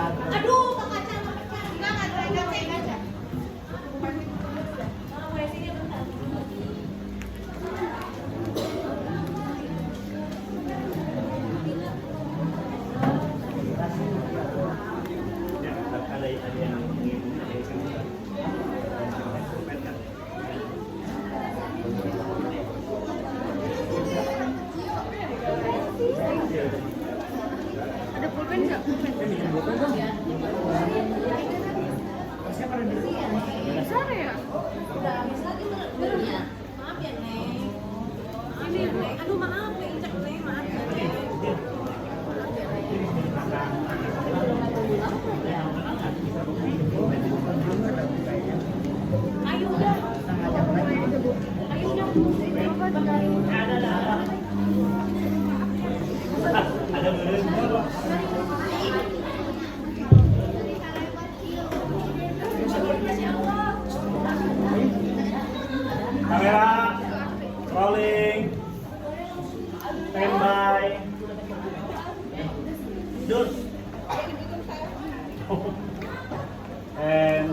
Aduh, kaca pecah. Silakan, ganti kaca. Ada pulpen nggak? Pulpen. Sana ya? Udah habis lagi belum ya? Maaf ya, Neng. Maaf ya, Neng. Aduh, maaf, Neng. Cek, Neng. Maaf ya, Neng. Ayo udah. Ayo udah. Kamera, rolling, standby, dud, and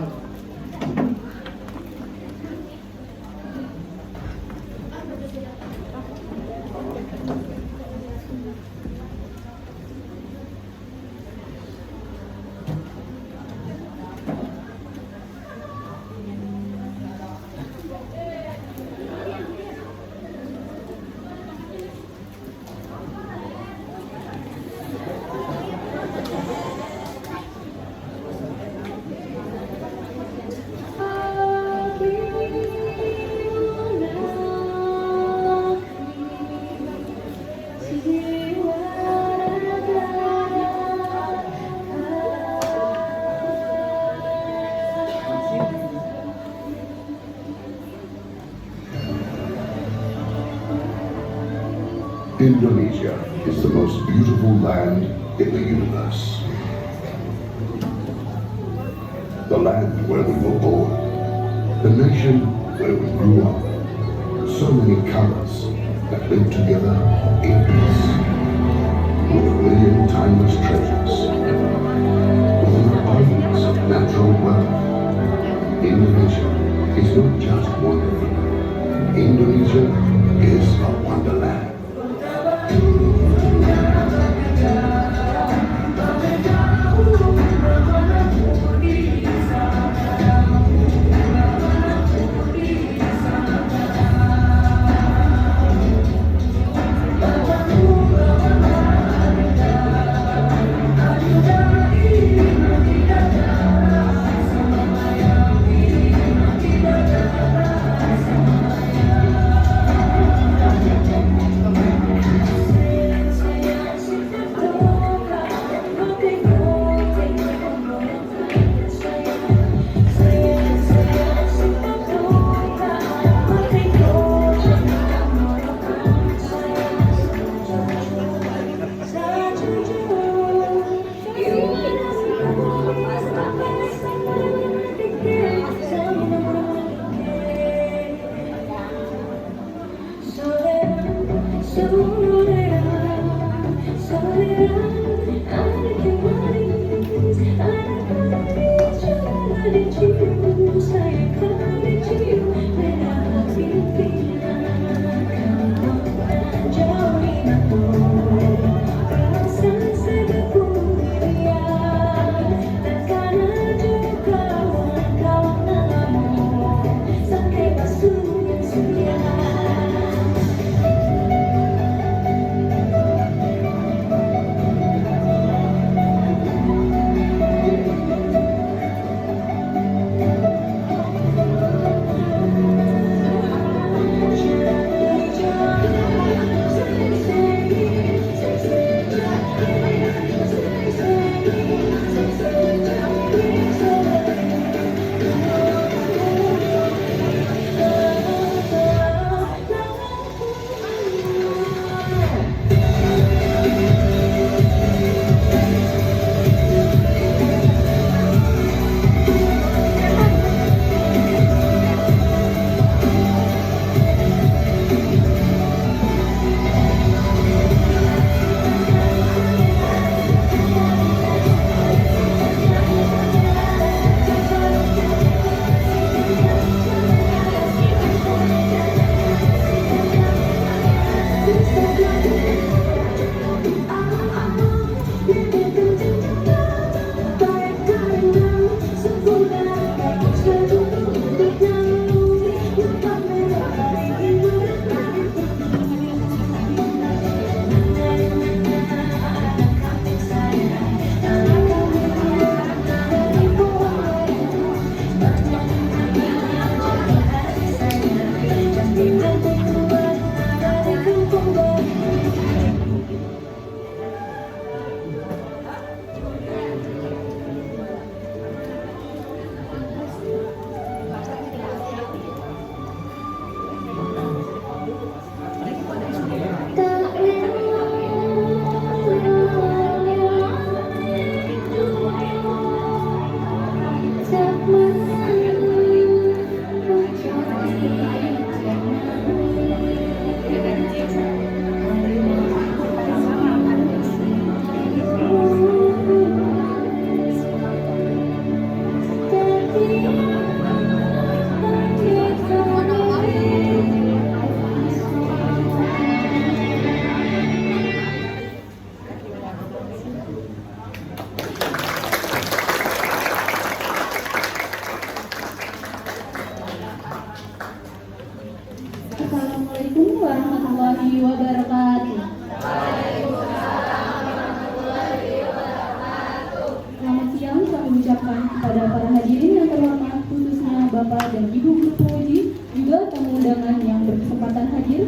Indonesia is the most beautiful land in the universe. The land where we were born, the nation where we grew up. So many colors that live together in peace. With a million timeless treasures. With an abundance of natural wealth. Indonesia is not just wonderful. Indonesia is a wonderland.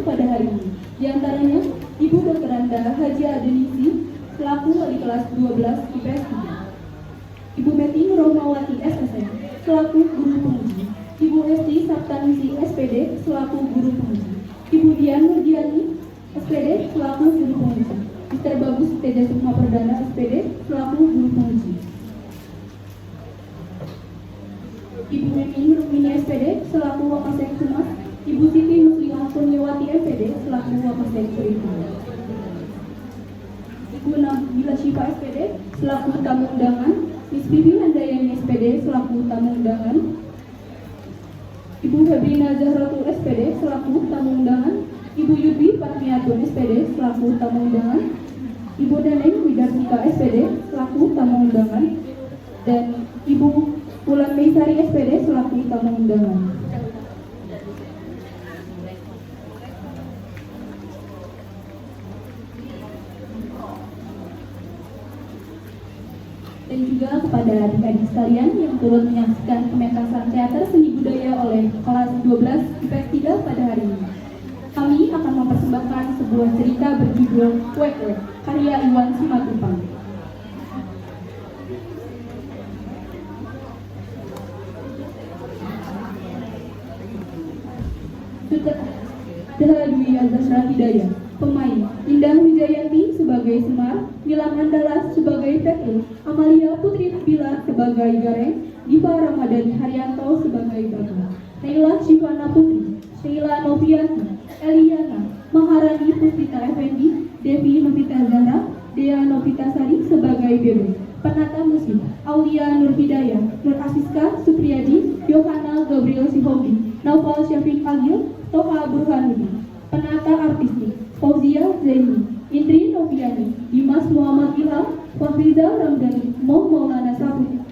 pada hari ini. Di antaranya, Ibu Dr. Anda Haji Adenisi, selaku wali kelas 12 IPS 3. Ibu Meti Nurmawati SSN, selaku guru penguji. Ibu Esti Saptanisi SPD, selaku guru penguji. Ibu Dian Nurdiani SPD, selaku guru penguji. Mr. Bagus Teja Sukma Perdana SPD, selaku guru penguji. Ibu Mimi Rukmini SPD, selaku Wakasek Humas. Ibu Siti Muslimah Kurniawati MPD, selaku Wakasek Kurikulum. Ibu Nabila Syifa SPD, selaku tamu undangan. Miss Bibi Handayani SPD, selaku tamu undangan. Ibu Febrina Zahratul SPD, selaku tamu undangan. Ibu Yubi Fatmiatun SPD, selaku tamu undangan. Ibu Neneng Widarsika SPD, selaku tamu undangan. Dan Ibu Wulan Meisari SPD, selaku tamu undangan. Dan juga kepada adik-adik sekalian yang turut menyaksikan pementasan teater seni budaya oleh kelas 12 IPS 3 pada hari ini. Kami akan mempersembahkan sebuah cerita berjudul Wek Wek, karya Iwan Simatupang. Sutradara Dwi Azhar Hidayah. Pemain: Indah Wijayanti sebagai Semar, Nilam Andalas sebagai Fetul, Amalia Putri Bila sebagai Gareng, Diva Ramadhani Haryanto sebagai Baga, Naila Shivana Putri, Sheila Novianti, Eliana, Maharani Puspita Effendi, Devi Novita Zahra, Dea Novita Sari sebagai Bebe. Penata musik: Aulia Nur Hidayah, Nur Asiska Supriyadi, Yohana Gabriel Sihobi, Naufal Syafiq Agil, Toha Burhanuddin. Penata artistik: Fauzia Zaini, Indri Noviani, Dimas Muhammad Ilham, Fahriza Ramdhani, Maulana Sabri.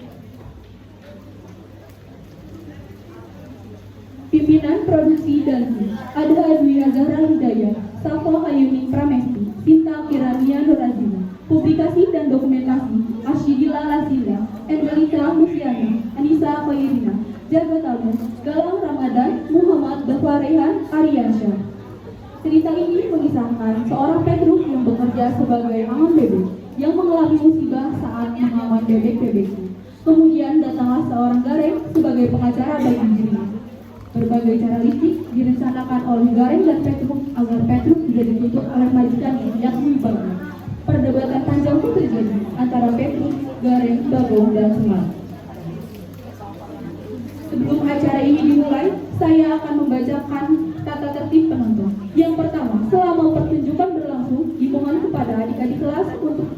Pimpinan produksi dan ada Dwi Azhar Hidayah, Safo Hayuni Pramesti, Sinta Kirania Nurazina. Publikasi dan dokumentasi: Asyidila Lasila, Endelita Musiana, Anissa Khairina. Jaga tamu: Galang Ramadan, Muhammad Bafarehan Aryansyah. Cerita ini mengisahkan seorang Petruk yang bekerja sebagai aman bebek yang mengalami musibah saat mengaman bebek-bebeknya. Kemudian datanglah seorang Gareng sebagai pengacara bagi dirinya. Berbagai cara licik direncanakan oleh Gareng dan Petruk agar Petruk tidak dituntut oleh majikannya yakni Bagong. Perdebatan tajam pun terjadi antara Petruk, Gareng, Bagong, dan Semar. Sebelum acara ini dimulai, saya akan membacakan tata tertib penonton. Yang pertama, selama pertunjukan berlangsung, dimohon kepada adik-adik kelas untuk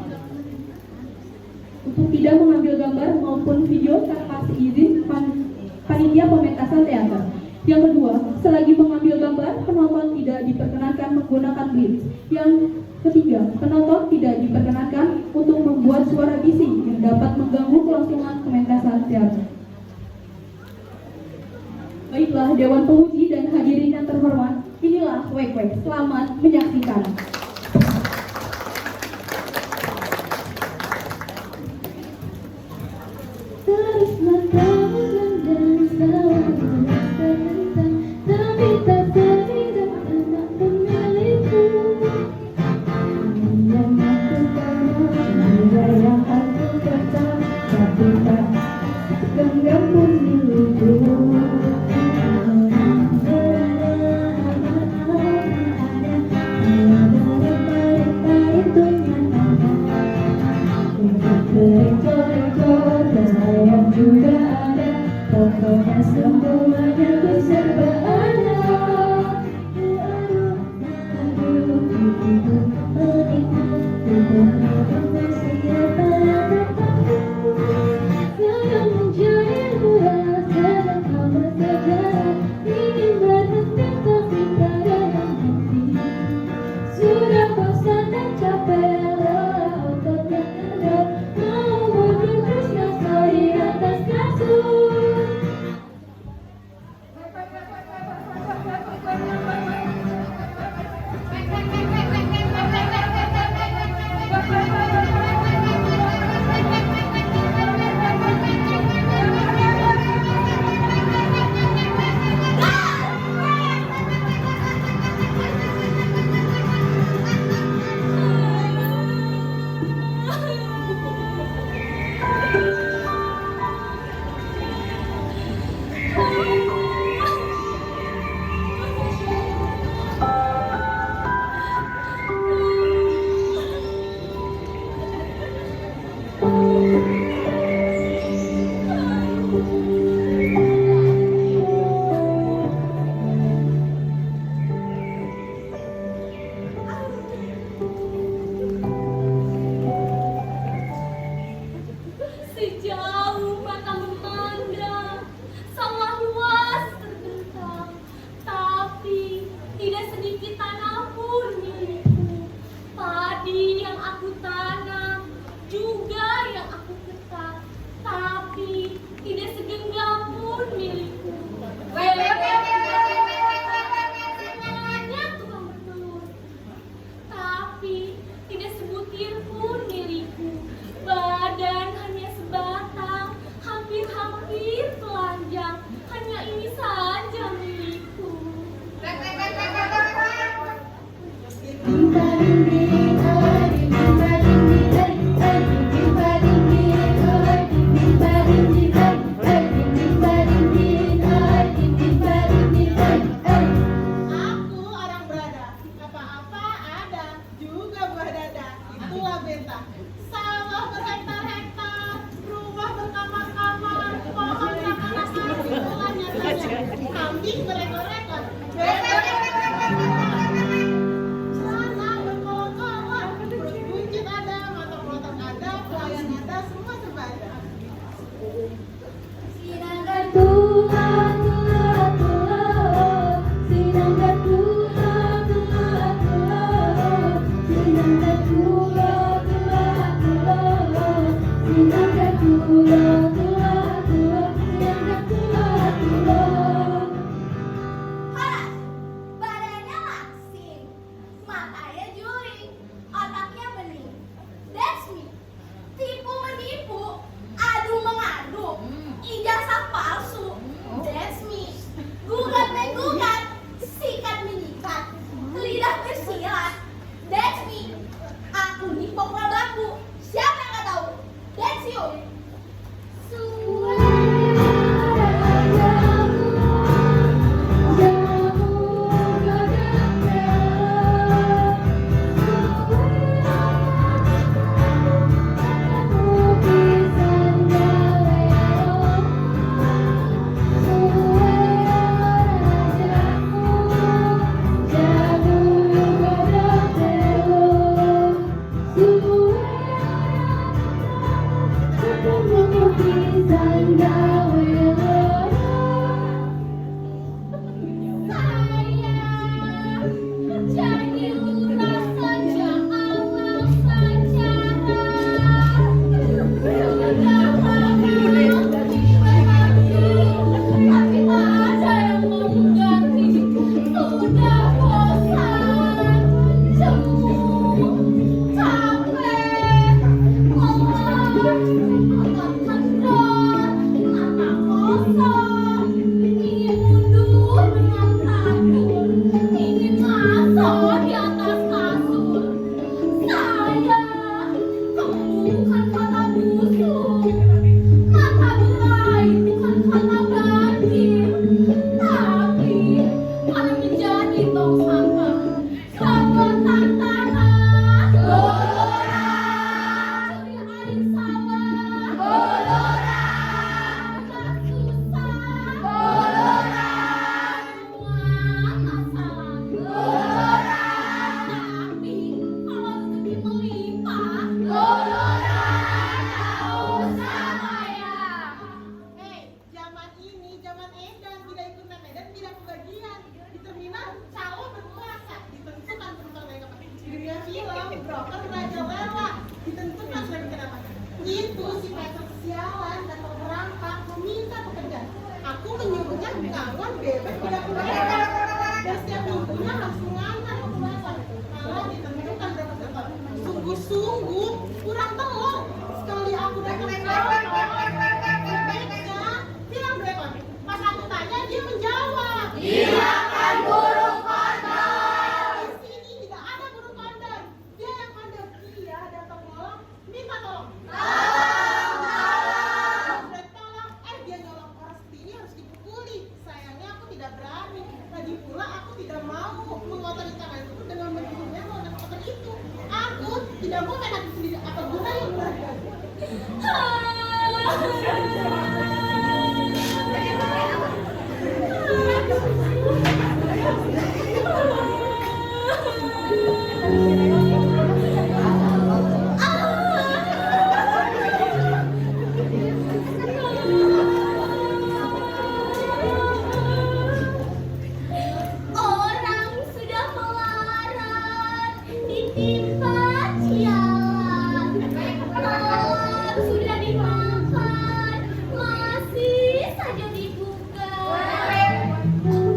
tidak mengambil gambar maupun video tanpa seizin panitia pementasan teater. Yang kedua, selagi mengambil gambar, penonton tidak diperkenankan menggunakan blitz. Yang ketiga, penonton tidak diperkenankan untuk membuat suara bising yang dapat mengganggu kelangsungan pementasan teater. Baiklah, Dewan Penguji dan hadirin yang terhormat, inilah Wek Wek. Selamat menyaksikan. Teruslah kau dan tapi tak tidak pernah pemilikku. Yang aku tahu, juga yang aku kata, tapi tak genggam pun milikku. Rekor-rekor sayang juga ada, pokoknya semuanya ku serba ada. Aduh, itu menikmati siapa sayang menjadi rasa dan kamu saja ingin berhenti tapi tak ada yang henti. Sudah bosan dan capek ototnya kendor, mau berdiri terus ngasih di atas kasur. Badannya langsing, matanya juling, otaknya bening. That's me. Tipu menipu, adu mengadu, ijazah palsu. That's me. Gugat menggugat, sikat menyikat, lidah bersilat. That's me. Aku nipok baku. Siapa yang nggak tahu? That's you. Itu si Peter kesialan dan merangkak meminta pekerjaan. Aku menyuruhnya kawan bebek tidak keluar. Dan setiap minggunya langsung ngantar ke pasar. Kalau ditentukan berapa tekor. Sungguh-sungguh kurang telur. Sekali aku datang ke bebeknya bilang berapa. Pas aku tanya dia menjawab. Silakan burung kondor. Di sini tidak ada burung kondor. Dia yang kondor. Dia datang nolong, minta tolong. Dia nyolong orang seperti ini harus dipukuli. Sayangnya aku tidak berani. Lagi pula aku tidak mau mengotori tanganku dengan menyuruhnya mengotor itu. Aku tidak mau main hati sendiri. Apa gunanya keluarga? Orang sudah melarat, ditimpa sialan. Malam sudah dimakan, masih saja dibuka.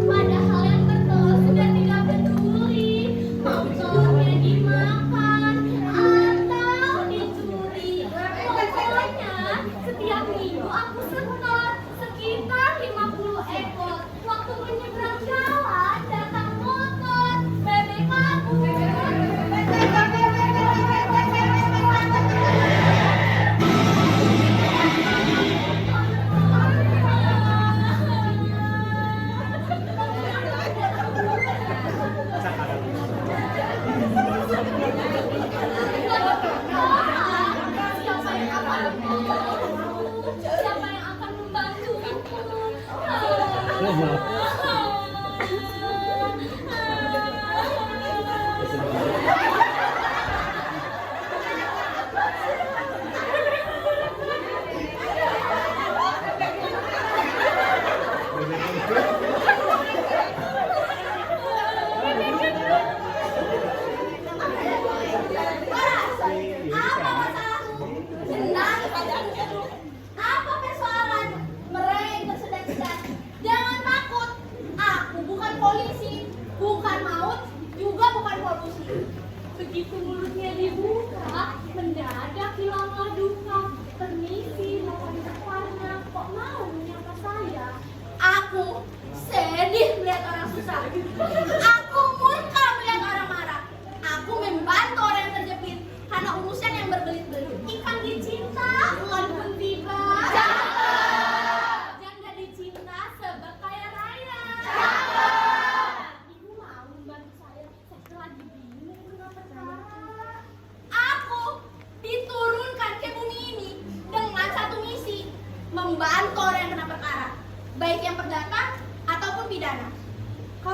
Padahal yang bertelur sudah tidak peduli, motornya dimakan atau dicuri. Pokoknya setiap minggu aku setor sekitar 50 ekor. Waktu menyeberang jalan datang motor, bebek kabur. Siapa yang akan membantu? Siapa yang akan membantuku?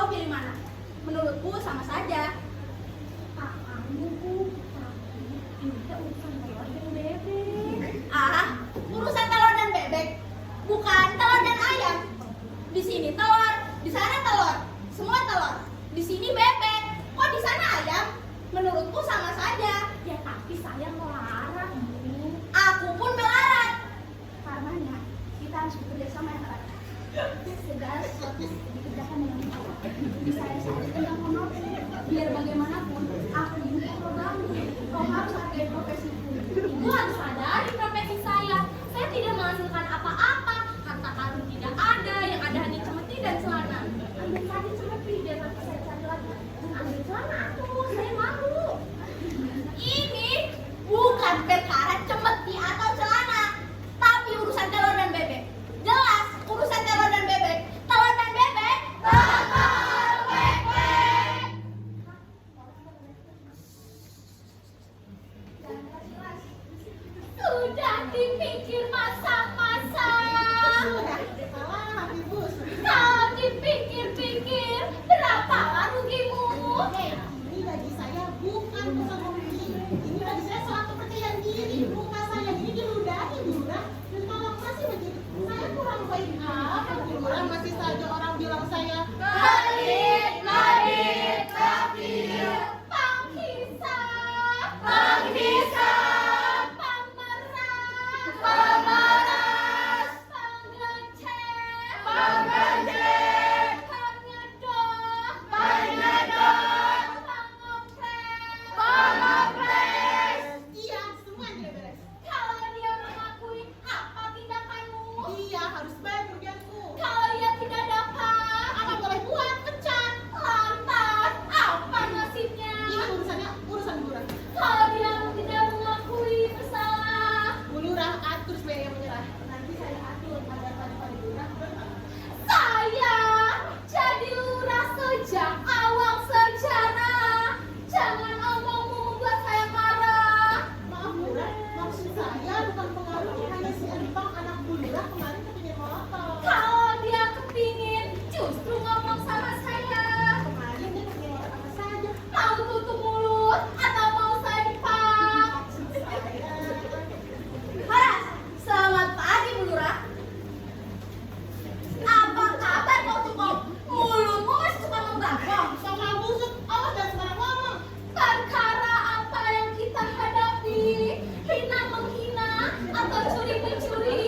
Kau pilih mana? Menurutku sama saja. Ah, urusan telur dan bebek, bukan telur dan ayam. Di sini telur, di sana telur, semua telur. Di sini bebek, kok di sana ayam? Menurutku sama saja. Ya tapi saya melarat. Aku pun melarat. Karenanya kita harus bekerja sama yang erat. Segala sesuatu dikerjakan dengan baik. Saya dengan honor. Biar bagaimanapun aku ini program. Kau harus hargai profesiku. Ibu harus sadari profesi saya. Saya tidak menghasilkan apa-apa. Harta karun tidak ada. Yang ada hanya cemeti dan celana. Ambil tadi cemeti biar nanti saya cari lagi. Dan ambil celana aku. Saya malu. Ini bukan perkara cemeti atau celana, tapi urusan telur dan bebek. Jelas urusan telur dan bebek. Telur dan bebek bakal bebek. Sudah dipikir masa-masa. Salah, Ibu. Kau dipikir-pikir berapa rugimu? Ini bagi saya bukan urusan hobi. Ini bagi saya suatu kepercayaan diri. Rumah saya ini diludahi, Bu Lurah. Dan kalau masih begitu, saya kurang baik apa, Bu Lurah? Masih saja orang bilang saya Medit, kafir, panghisap, pangmeras, penggecek, pengedot, pengopres. iya, semua tidak beres. Kalau dia mengakui apa tindakanmu, Dia harus bayar kerugianku. kalau ia tidak dapat, Apa boleh buat? Pecat. lantas apa nasibnya? Ini urusannya urusan Bu Lurah. Kalau dia tidak mengakui bersalah, Bu Lurah atur supaya ia menyerah. Nanti saya atur agar pada Bu Lurah berhak. saya jadi lurah sejak awal sejarah. Jangan omongmu membuat saya marah. Maaf Bu Lurah, maksud saya bukan pengaruh hanya si Empang anak Bu Lurah kemarin kepingin motor. Kalau dia kepingin, justru ngomong sama saya. Kemarin dia kepingin motor apa saja. Mau tutup mulut atau mau saya dipak? Maksud saya. Horas, selamat pagi Bu Lurah. Apa kabar kau Tukong? Mulutmu masih suka menggagong. Sama busuk, awas dan sekarang ngomong. Perkara apa yang kita hadapi? Hina menghina atau curi mencuri?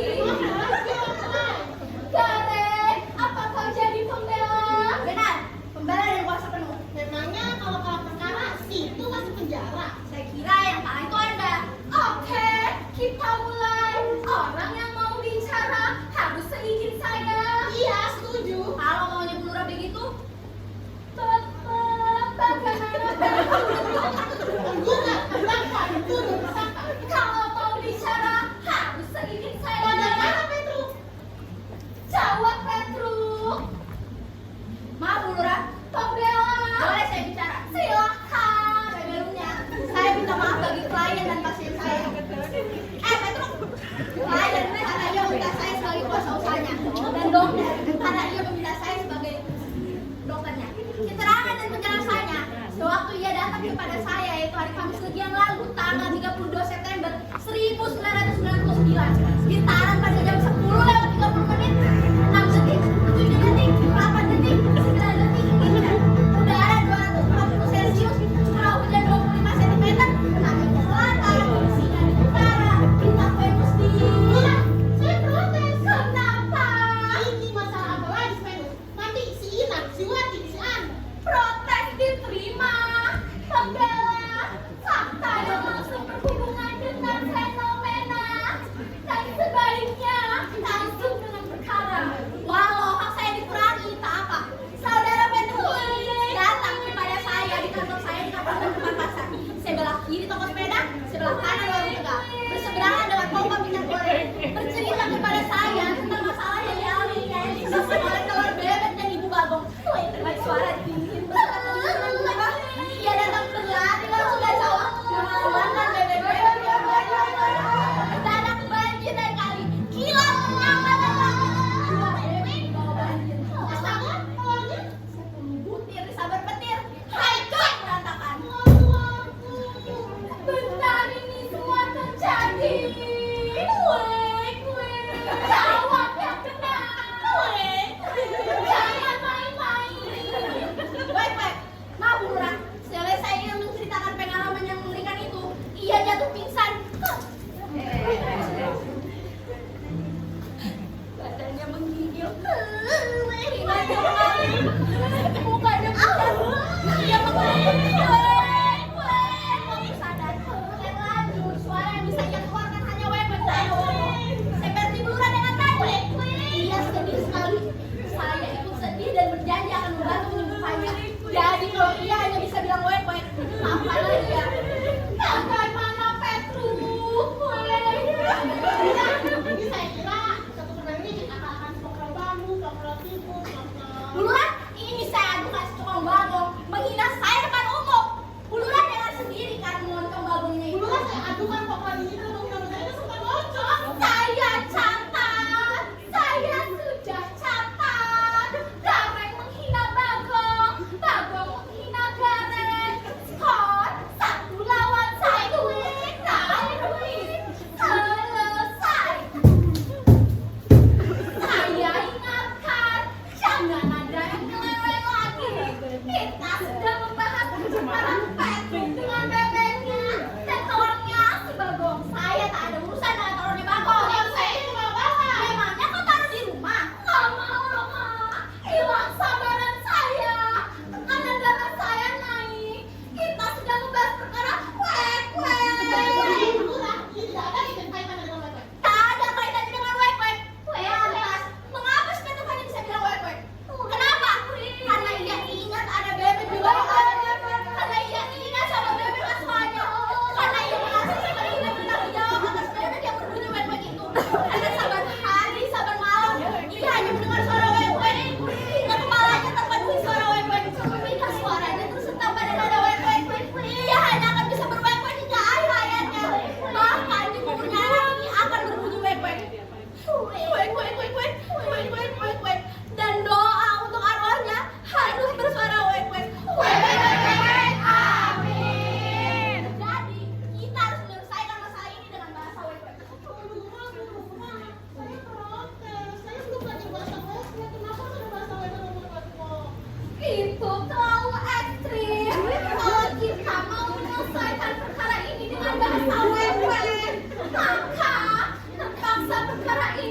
Garek, apa kau jadi pembela? Benar, pembela dan kuasa penuh. Memangnya kalau kalah perkara, situ masuk penjara. Saya kira yang kalah itu Anda. Oke, kita mulai. Orang yang mau bicara harus seizin saya. Iya, setuju. Kalau maunya Bu Lurah begitu, bagaimana? Enggak, berapa? Turun bersangka. Kalau mau bicara harus seizin saya. Bagaimana Petru? Jawab Petruk. Maaf Bu Lurah, pembela. Boleh saya bicara? Silakan. Sebelumnya, saya minta maaf bagi klien dan pasien saya. Petruk, klien karena dia meminta saya sebagai kuasa usahanya, dan dokter karena dia meminta saya sebagai dokternya. Keterangan dan penjelasannya, sewaktu ia datang kepada saya yaitu hari Kamis Legi yang lalu, tanggal 32 September 1999, sekitaran pada jam 10:30, 6 detik, 7 detik, 8 detik, 9 detik, udara 240 Celcius, curah hujan 25 cm, langit di selatan, singa di utara, bintang Venus di... Lurah, saya protes. Kenapa? Ini masalah apa lagi, Venus? Nanti si Ina, si Wati, si An. Protes diterima. Pembela, faktanya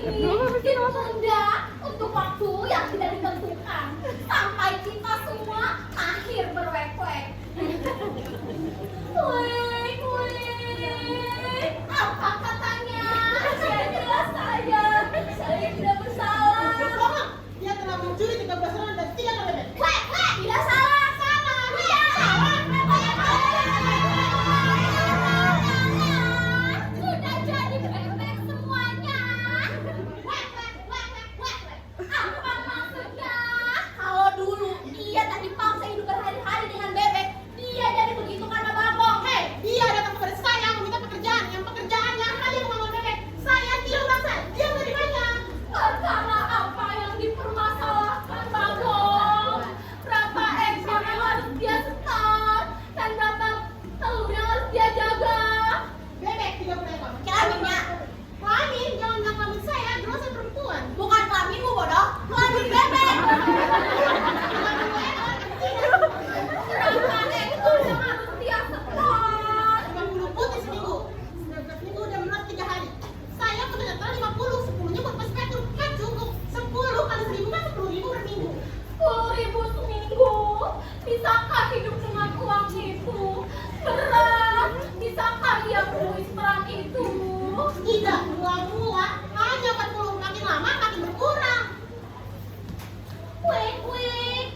ini ditunda untuk waktu yang tidak ditentukan sampai kita semua akhir berwek-wek. Wek, wek, apa katanya? Saya jelas saya tidak bersalah. Bohong, dia telah mencuri 13 orang dan 3 bebek. Wek, wek, tidak salah, tidak salah. Sudah jadi bebek semuanya. Wek, wek, wek, wek, wek, wek. Apa maksudnya? Kalau dulu dia tak dipaksa hidup berhari-hari dengan bebek, dia jadi begitu karena babong. Hei, dia datang kepada saya meminta pekerjaan. Yang pekerjaannya hanya mengambil bebek. Saya tidak memaksa, dia menerimanya. Perkara apa yang dipermasalahkan, Bagong? Berapa ekor yang harus dia setor? Dan berapa telur yang harus dia jaga? Bebek 30 ekor. Kelaminnya? Kelamin, jangan bilang kelamin saya, dulu saya perempuan. Bukan kelaminmu, bodoh. Kelamin bebek. Berapa ekor yang harus dia setor? 50 putih seminggu. 19 minggu udah berat 3 hari. Saya punya total 50, 10-nya buat pas petrol. Kan cukup. 10 kali 1000 kan 10.000 per minggu. 10.000 seminggu. Bisakah hidup dengan uang itu? Berat. Bisakah dia beli seperang itu? Tidak, mula-mula hanya 40, makin lama makin berkurang. Wek, wek.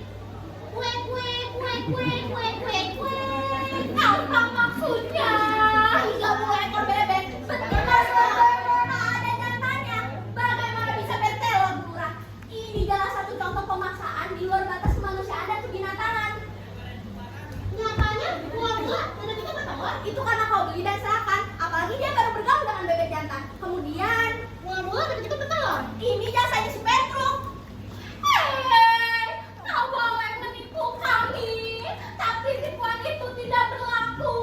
Wek, wek, wek, wek, wek, wek, wek. Apa maksudnya? 30 ekor bebek. Betul. Ada nyatanya. Bagaimana bisa bertelur, Lurah? Ini adalah satu contoh pemaksaan di luar batas kemanusiaan dan kebinatangan. Nyatanya, mula-mula bebek itu bertelur. Itu karena kau beli dan serahkan. Apalagi dia baru bergaul dengan bebek jantan. Kemudian, Mula-mula bebek itu bertelur. ini jasanya si Petruk. Hei, kau boleh menipu kami, tapi tipuan itu tidak berlaku.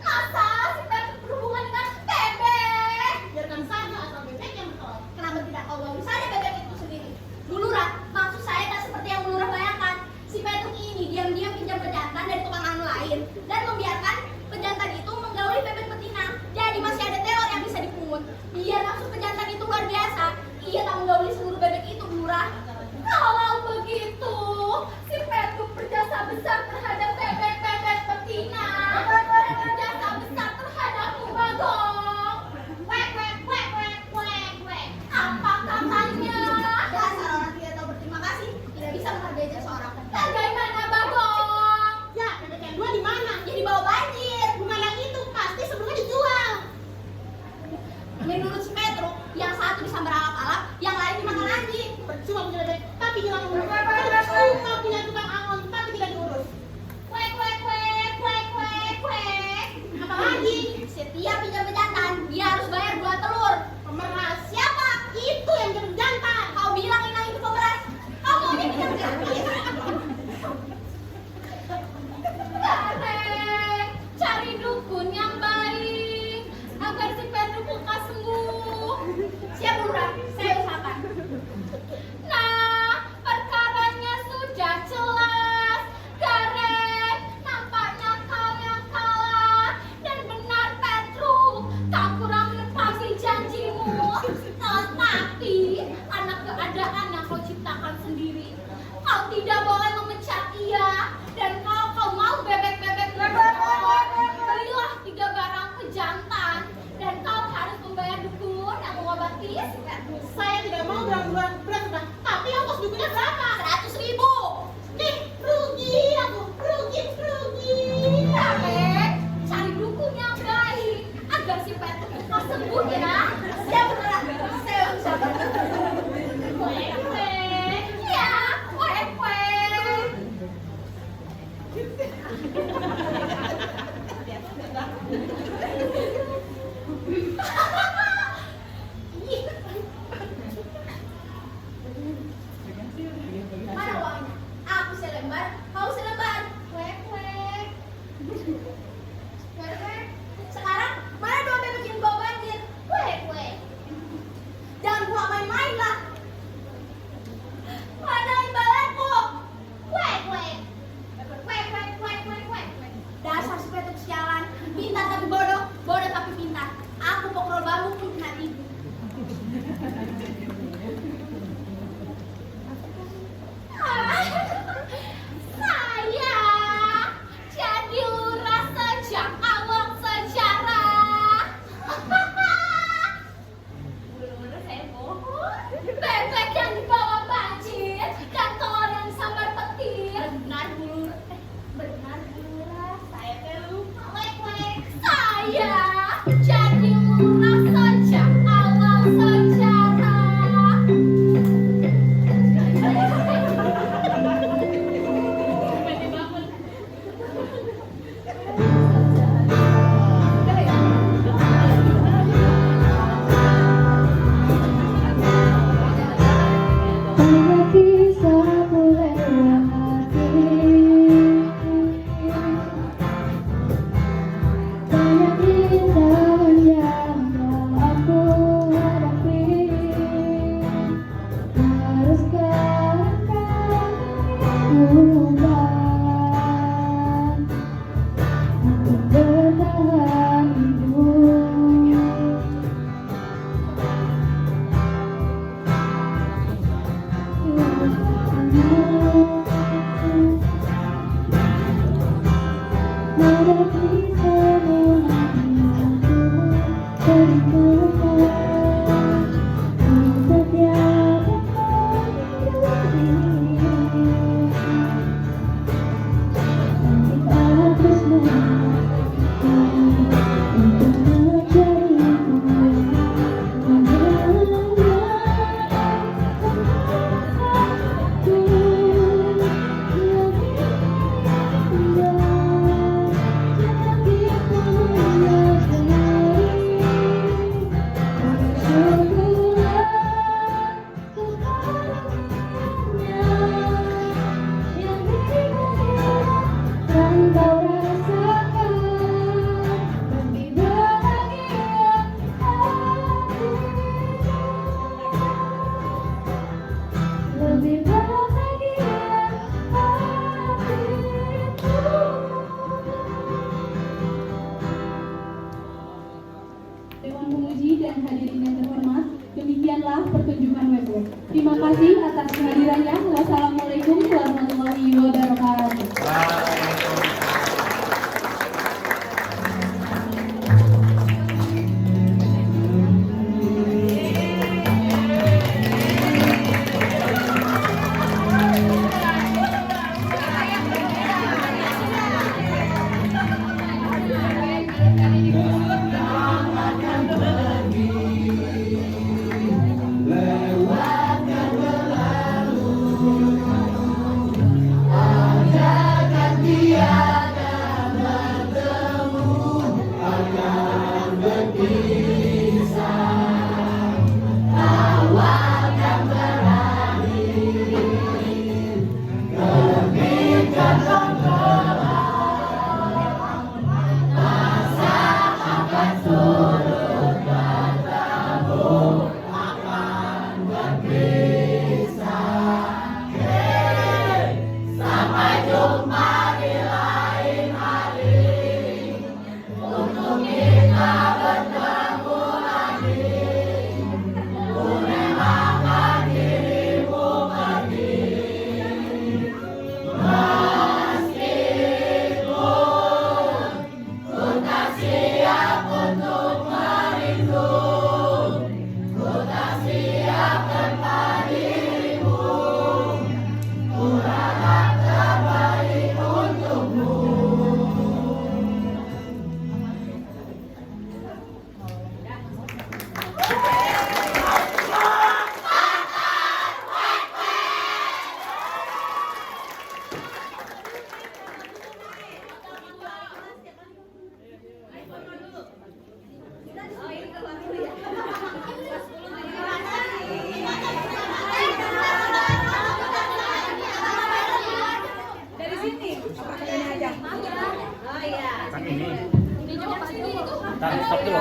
Masa si Petruk berhubungan dengan bebek? Biarkan saja asal bebek yang bertelur. Kenapa tidak kau bawa saja bebek itu sendiri? Bu Lurah, maksud saya tak seperti yang Bu Lurah bayangkan. Si Petruk ini diam-diam pinjam pejantan dari tukang anu lain dan membiarkan pejantan itu menggauli bebek betina. Jadi masih ada telur yang bisa dipungut. Biar maksud pejantan itu luar biasa, ia tak menggauli seluruh bebek itu, Bu Lurah. Kalau begitu, si Petruk berjasa besar terhadap bebek-bebek betina dan berjasa besar terhadapmu, Bagong. Wek, wek, wek, wek, wek, wek. Apa katanya? Dasar orang tidak tahu berterima kasih, tidak bisa menghargai jasa orang. Bagaimana, Bagong? Ya, bebek yang 2 di mana? Ya dibawa banjir. Bukan yang itu, pasti sebelumnya dijual. Menurut si Petruk, yang satu disambar alap-alap, yang lain dimakan anjing. Percuma punya bebek, tapi hilang urus. Percuma punya tukang angon, tapi tidak diurus. Wek, wek, wek, wek, wek, wek. Apa lagi? Setiap pinjam pejantan, dia harus bayar 2 telur. Pemeras. Siapa? Itu yang jadi jantan. Kau bilang Inang itu pemeras. Kau maunya pinjam gratis. Gareng, cari dukun yang baik agar si Petruk lekas sembuh. Siap, Bu Lurah, saya usahakan. Nah, perkaranya sudah jelas. Gareng, nampaknya kau yang kalah. Dan benar, Petruk, kau kurang menepati janjimu. Tetapi, anak keadaan yang kau ciptakan sendiri. Kau tidak boleh memecat ia. Dan kalau kau mau bebek-bebek belilah 3 barang pejantan. Dan kau harus membayar dukun yang mengobati si Petruk. Saya tidak mau berang-berang berat, tapi ongkos dukunnya berapa? 100.000. Nih, rugi aku, rugi. Bebek, cari dukun yang baik agar si Petruk lekas sembuh ya. Siap, Bu Lurah, saya usahakan. Wek, wek. Ya, wek, wek. dan hadirin yang terhormat, demikianlah pertunjukan Webweb. Terima kasih atas kehadirannya. Wassalamualaikum warahmatullahi wabarakatuh. Stop dulu.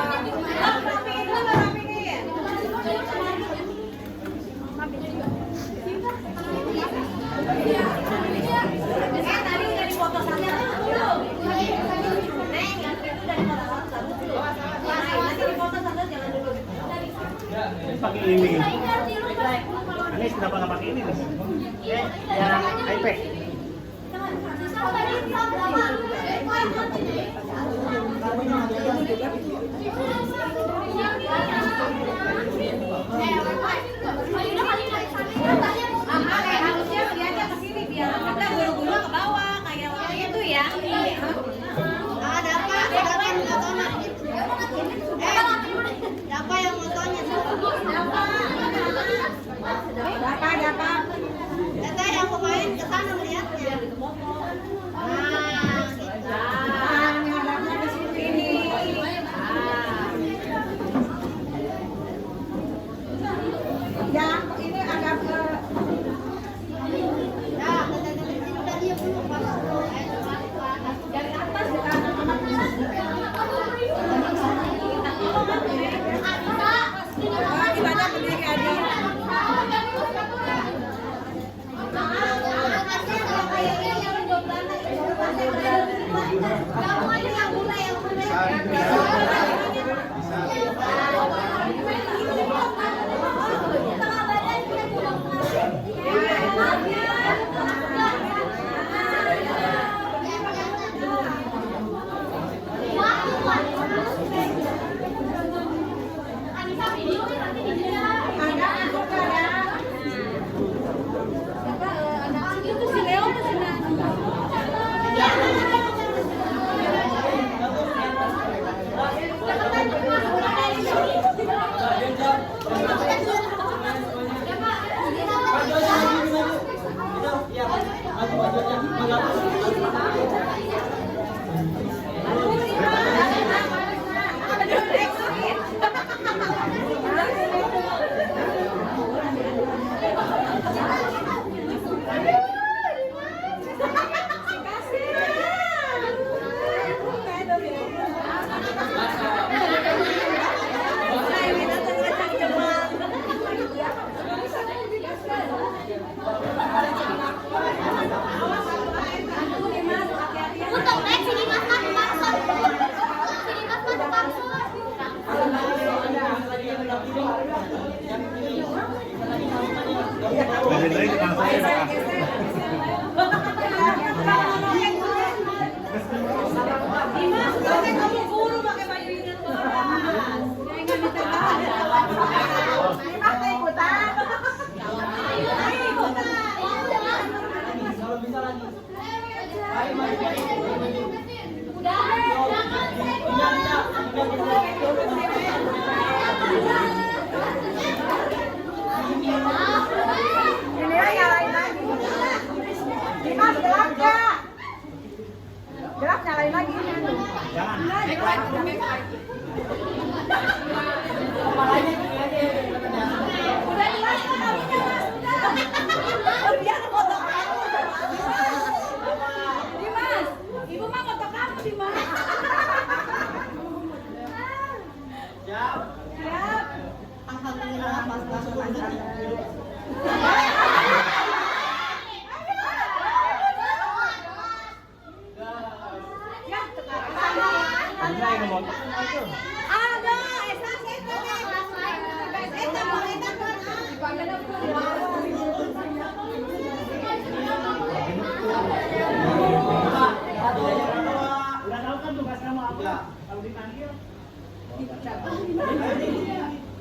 Pakai ini. Ini kenapa nggak pakai ini nih? Yang iPad. Siapa yang motonya? Siapa? Teteh yang pemain ke sana melihatnya. Yang ini agak ke udah dia belum masuk dari atas ke gimana berdiri aja.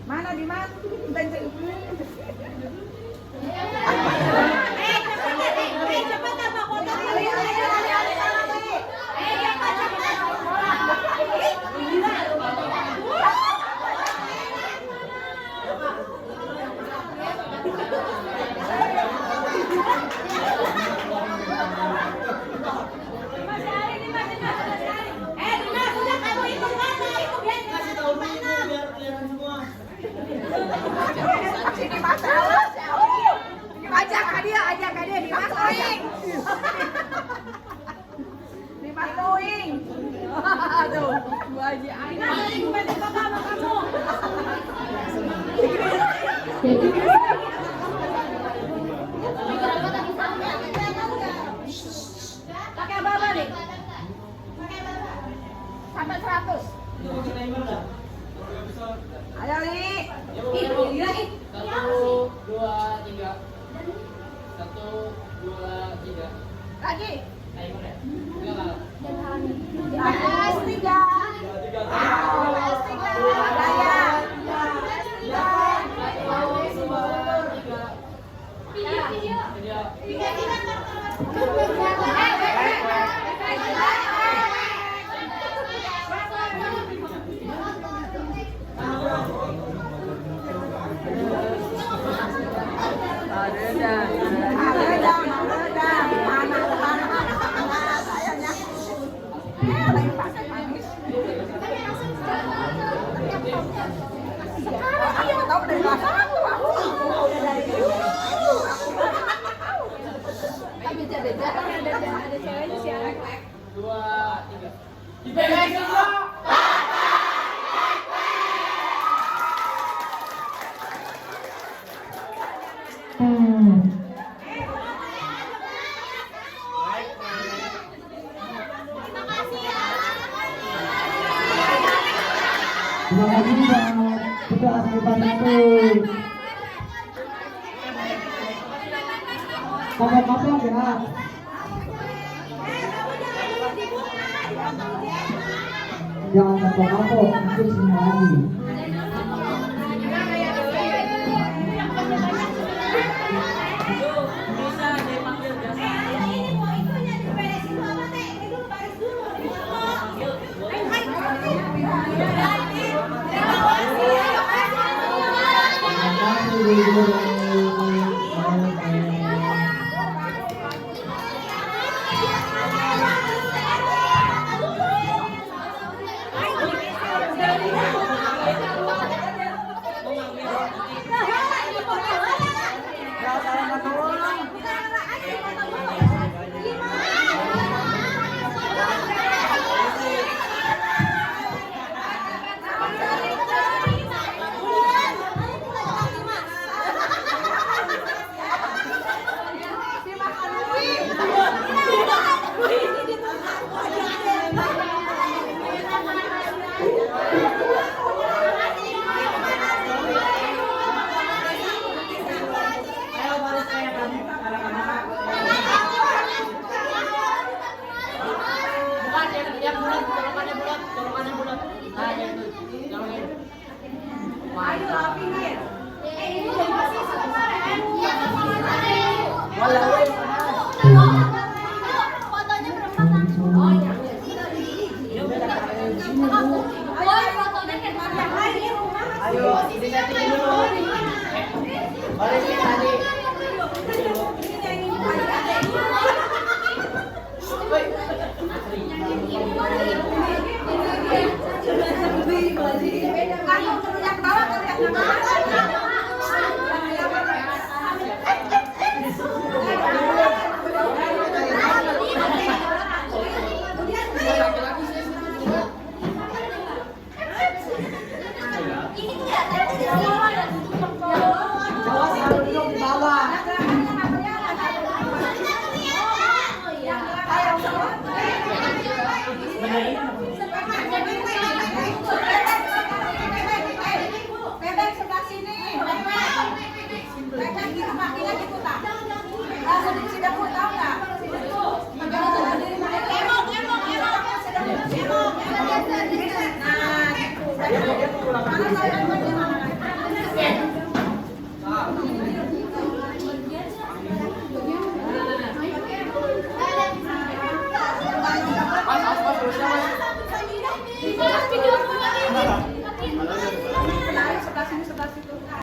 Mana Dimas? Benceng. Cepat apa foto ini? Sini masalah. Ajak dia Dimas Oing. Dimas Oing. Aduh, gua aja. Pakai apa nih? Sampai 100. Ayo Li. Ih, gila ih. 1, 2, 3. 1, 2, 3. Lagi. Timer ya? Enggak lah. Atas 3. Atas 3. Daya. Terima kasih buat kita aslikan itu. Kapok-kapok ya. Jangan kapok-kapok, itu semua lagi. Kamu yang ke bawah,